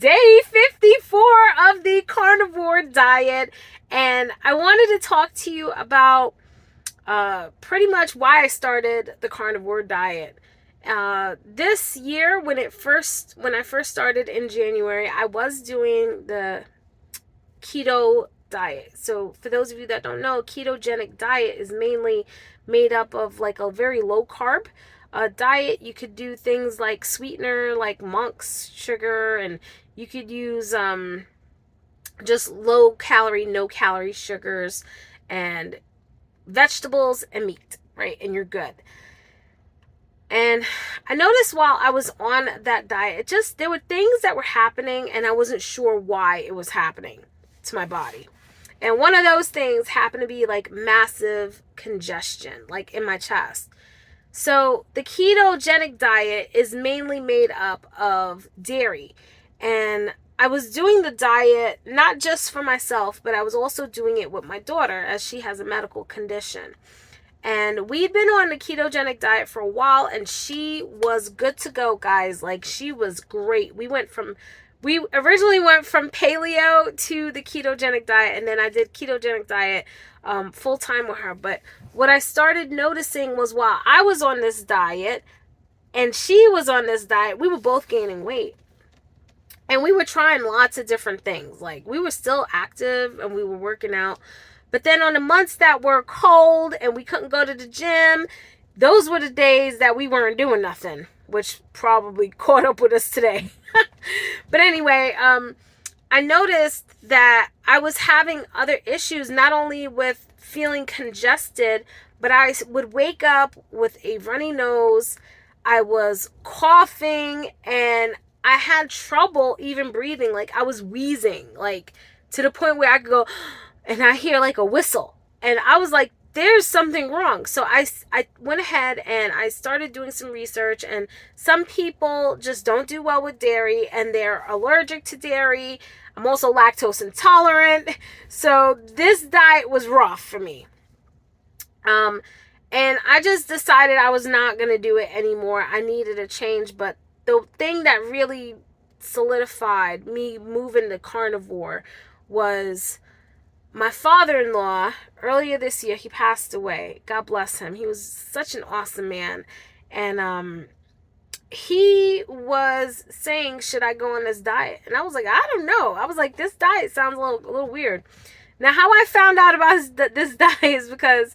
day 54 of the carnivore diet, and I wanted to talk to you about pretty much why I started the carnivore diet. This year, when I first started in January, I was doing the keto diet. So for those of you that don't know, ketogenic diet is mainly made up of like a very low carb diet. You could do things like sweetener, like monk's sugar, and you could use just low calorie, no calorie sugars, and vegetables and meat, right? And you're good. And I noticed while I was on that diet, there were things that were happening and I wasn't sure why it was happening to my body. And one of those things happened to be like massive congestion, like in my chest. So the ketogenic diet is mainly made up of dairy. And I was doing the diet not just for myself, but I was also doing it with my daughter as she has a medical condition. And we'd been on the ketogenic diet for a while and she was good to go, guys. Like, she was great. We originally went from paleo to the ketogenic diet, and then I did ketogenic diet full time with her. But what I started noticing was while I was on this diet and she was on this diet, we were both gaining weight. And we were trying lots of different things. Like, we were still active and we were working out. But then on the months that were cold and we couldn't go to the gym, those were the days that we weren't doing nothing, which probably caught up with us today. But anyway, I noticed that I was having other issues, not only with feeling congested, but I would wake up with a runny nose. I was coughing and I had trouble even breathing. Like, I was wheezing, like to the point where I could go, and I hear like a whistle. And I was like, there's something wrong. So I went ahead and I started doing some research. And some people just don't do well with dairy and they're allergic to dairy. I'm also lactose intolerant. So this diet was rough for me. And I just decided I was not going to do it anymore. I needed a change. But the thing that really solidified me moving to carnivore was my father-in-law. Earlier this year, he passed away. God bless him. He was such an awesome man. And he was saying, should I go on this diet? And I was like, I don't know. I was like, this diet sounds a little weird. Now, how I found out about this diet is because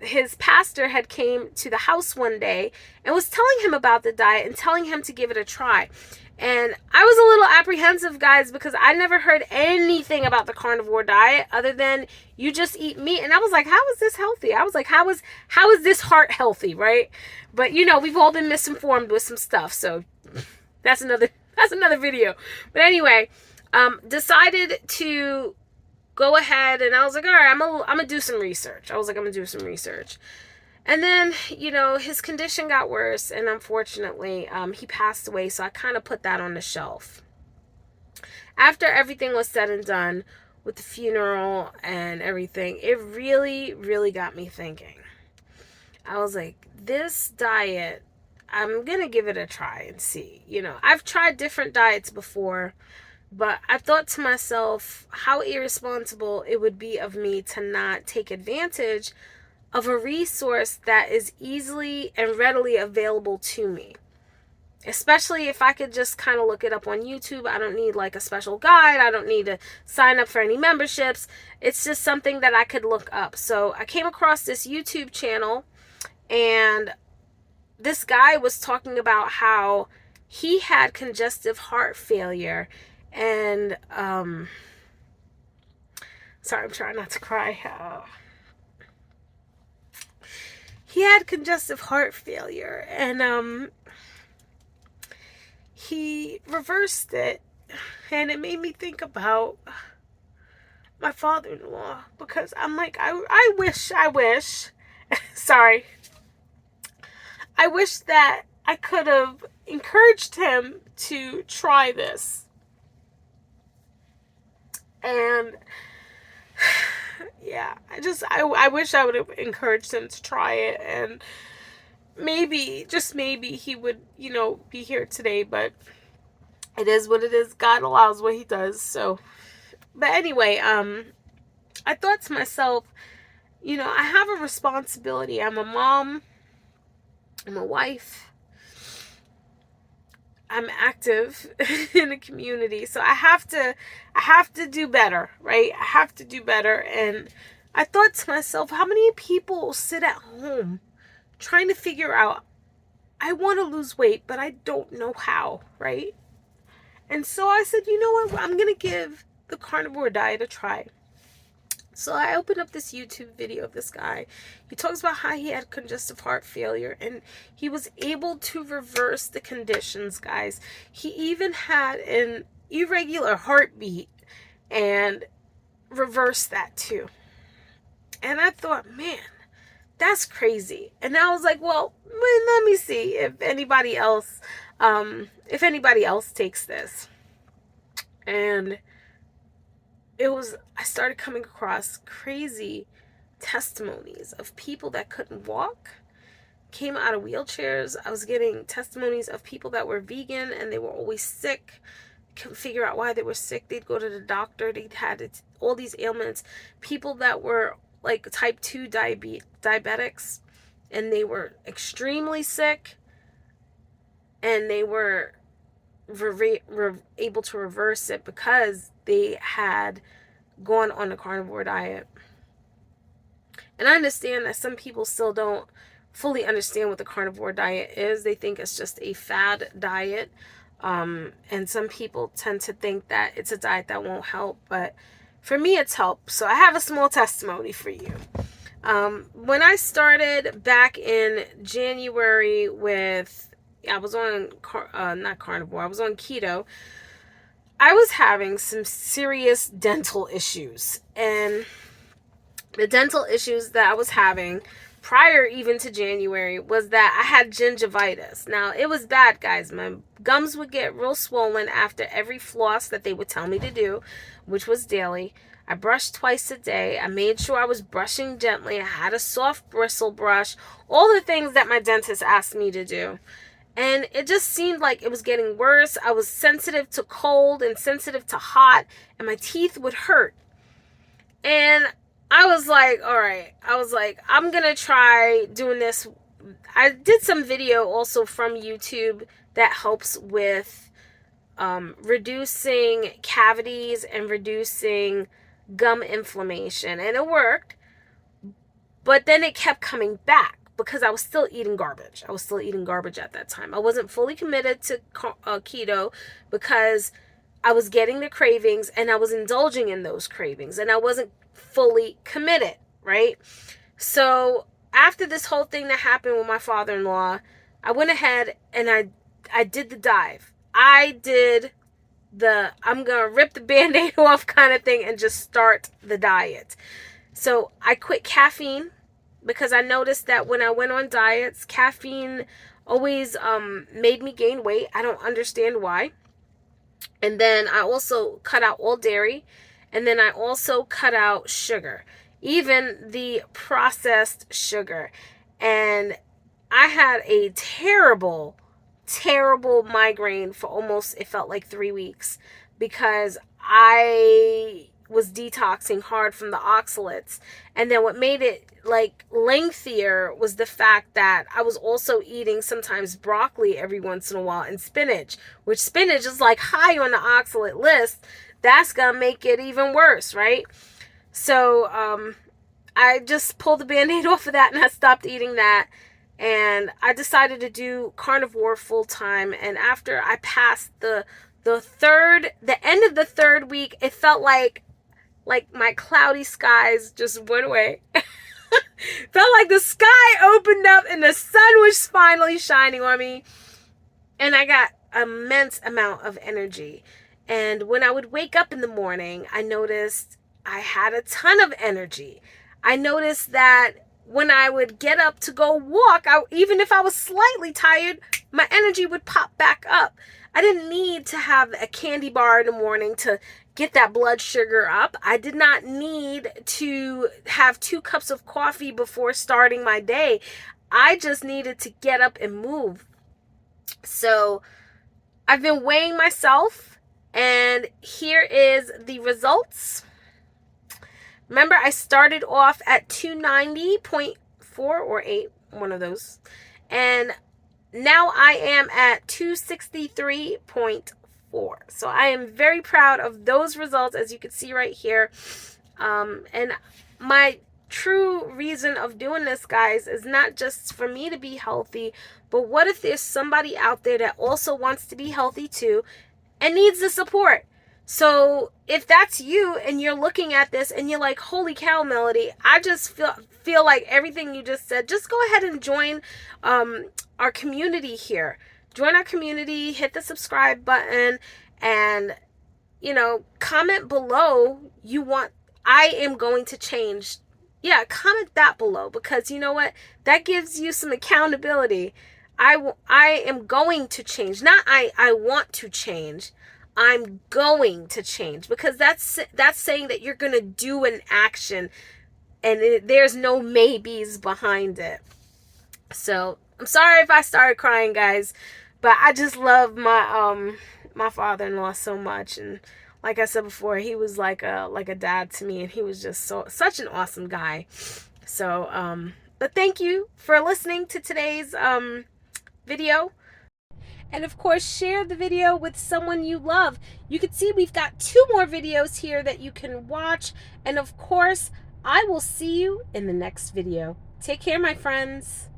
his pastor had came to the house one day and was telling him about the diet and telling him to give it a try. And I was a little apprehensive, guys, because I never heard anything about the carnivore diet other than you just eat meat. And I was like, how is this healthy? I was like, how is this heart healthy, right? But we've all been misinformed with some stuff. So that's another video. But anyway, decided to go ahead and I was like, all right, I'm gonna do some research. And then, his condition got worse, and unfortunately, he passed away, so I kind of put that on the shelf. After everything was said and done with the funeral and everything, it really, really got me thinking. I was like, this diet, I'm going to give it a try and see. I've tried different diets before, but I thought to myself how irresponsible it would be of me to not take advantage of a resource that is easily and readily available to me. Especially if I could just kind of look it up on YouTube. I don't need like a special guide. I don't need to sign up for any memberships. It's just something that I could look up. So I came across this YouTube channel and this guy was talking about how he had congestive heart failure and sorry, I'm trying not to cry. He had congestive heart failure and he reversed it, and it made me think about my father-in-law, because I'm like, I wish sorry, I wish that I could have encouraged him to try this. And yeah, I wish I would have encouraged him to try it, and maybe, just maybe, he would, be here today. But It is what it is. God allows what he does. So, but anyway, I thought to myself, I have a responsibility. I'm a mom. I'm a wife. I'm active in the community. So I have to do better, right? I have to do better. And I thought to myself, how many people sit at home trying to figure out, I want to lose weight, but I don't know how, right? And so I said, you know what? I'm going to give the carnivore diet a try. So I opened up this YouTube video of this guy. He talks about how he had congestive heart failure and he was able to reverse the conditions, guys. He even had an irregular heartbeat and reversed that too. And I thought, man, that's crazy. And I was like, well, let me see if anybody else takes this. And I started coming across crazy testimonies of people that couldn't walk, came out of wheelchairs. I was getting testimonies of people that were vegan and they were always sick, couldn't figure out why they were sick. They'd go to the doctor, they'd had all these ailments. People that were like type 2 diabetics and they were extremely sick and they were able to reverse it because they had gone on a carnivore diet. And I understand that some people still don't fully understand what the carnivore diet is. They think it's just a fad diet. And some people tend to think that it's a diet that won't help. But for me, it's helped. So I have a small testimony for you. When I started back in January I was on, not carnivore, I was on keto. I was having some serious dental issues. And the dental issues that I was having prior even to January was that I had gingivitis. Now, it was bad, guys. My gums would get real swollen after every floss that they would tell me to do, which was daily. I brushed twice a day. I made sure I was brushing gently. I had a soft bristle brush. All the things that my dentist asked me to do. And it just seemed like it was getting worse. I was sensitive to cold and sensitive to hot, and my teeth would hurt. And I was like, all right. I was like, I'm going to try doing this. I did some video also from YouTube that helps with reducing cavities and reducing gum inflammation. And it worked. But then it kept coming back because I was still eating garbage. I was still eating garbage at that time. I wasn't fully committed to keto because I was getting the cravings and I was indulging in those cravings and I wasn't fully committed, right? So after this whole thing that happened with my father-in-law, I went ahead and I did the dive. I did I'm going to rip the Band-Aid off kind of thing and just start the diet. So I quit caffeine because I noticed that when I went on diets, caffeine always made me gain weight. I don't understand why. And then I also cut out all dairy. And then I also cut out sugar, even the processed sugar. And I had a terrible, terrible migraine for almost, it felt like 3 weeks because I was detoxing hard from the oxalates. And then what made it like lengthier was the fact that I was also eating sometimes broccoli every once in a while and spinach, which spinach is like high on the oxalate list. That's gonna make it even worse, right? So I just pulled the Band-Aid off of that and I stopped eating that. And I decided to do carnivore full time. And after I passed the end of the third week, it felt like my cloudy skies just went away. Felt like the sky opened up and the sun was finally shining on me. And I got immense amount of energy. And when I would wake up in the morning, I noticed I had a ton of energy. I noticed that when I would get up to go walk, even if I was slightly tired, my energy would pop back up. I didn't need to have a candy bar in the morning to get that blood sugar up. I did not need to have 2 cups of coffee before starting my day. I just needed to get up and move. So I've been weighing myself, and here is the results. Remember, I started off at 290.4 or 8, one of those. And now I am at 263.4. So I am very proud of those results, as you can see right here. And my true reason of doing this, guys, is not just for me to be healthy, but what if there's somebody out there that also wants to be healthy too and needs the support? So if that's you and you're looking at this and you're like, holy cow, Melody, I just feel like everything you just said, just go ahead and join our community here. Join our community, hit the subscribe button, and, you know, comment below you want, I am going to change. Yeah, comment that below, because you know what? That gives you some accountability. I am going to change. Not I want to change. I'm going to change, because that's saying that you're going to do an action, and there's no maybes behind it. So I'm sorry if I started crying, guys, but I just love my father-in-law so much, and like I said before, he was like a dad to me, and he was just such an awesome guy. So but thank you for listening to today's video. And of course, share the video with someone you love. You can see we've got 2 more videos here that you can watch. And of course, I will see you in the next video. Take care, my friends.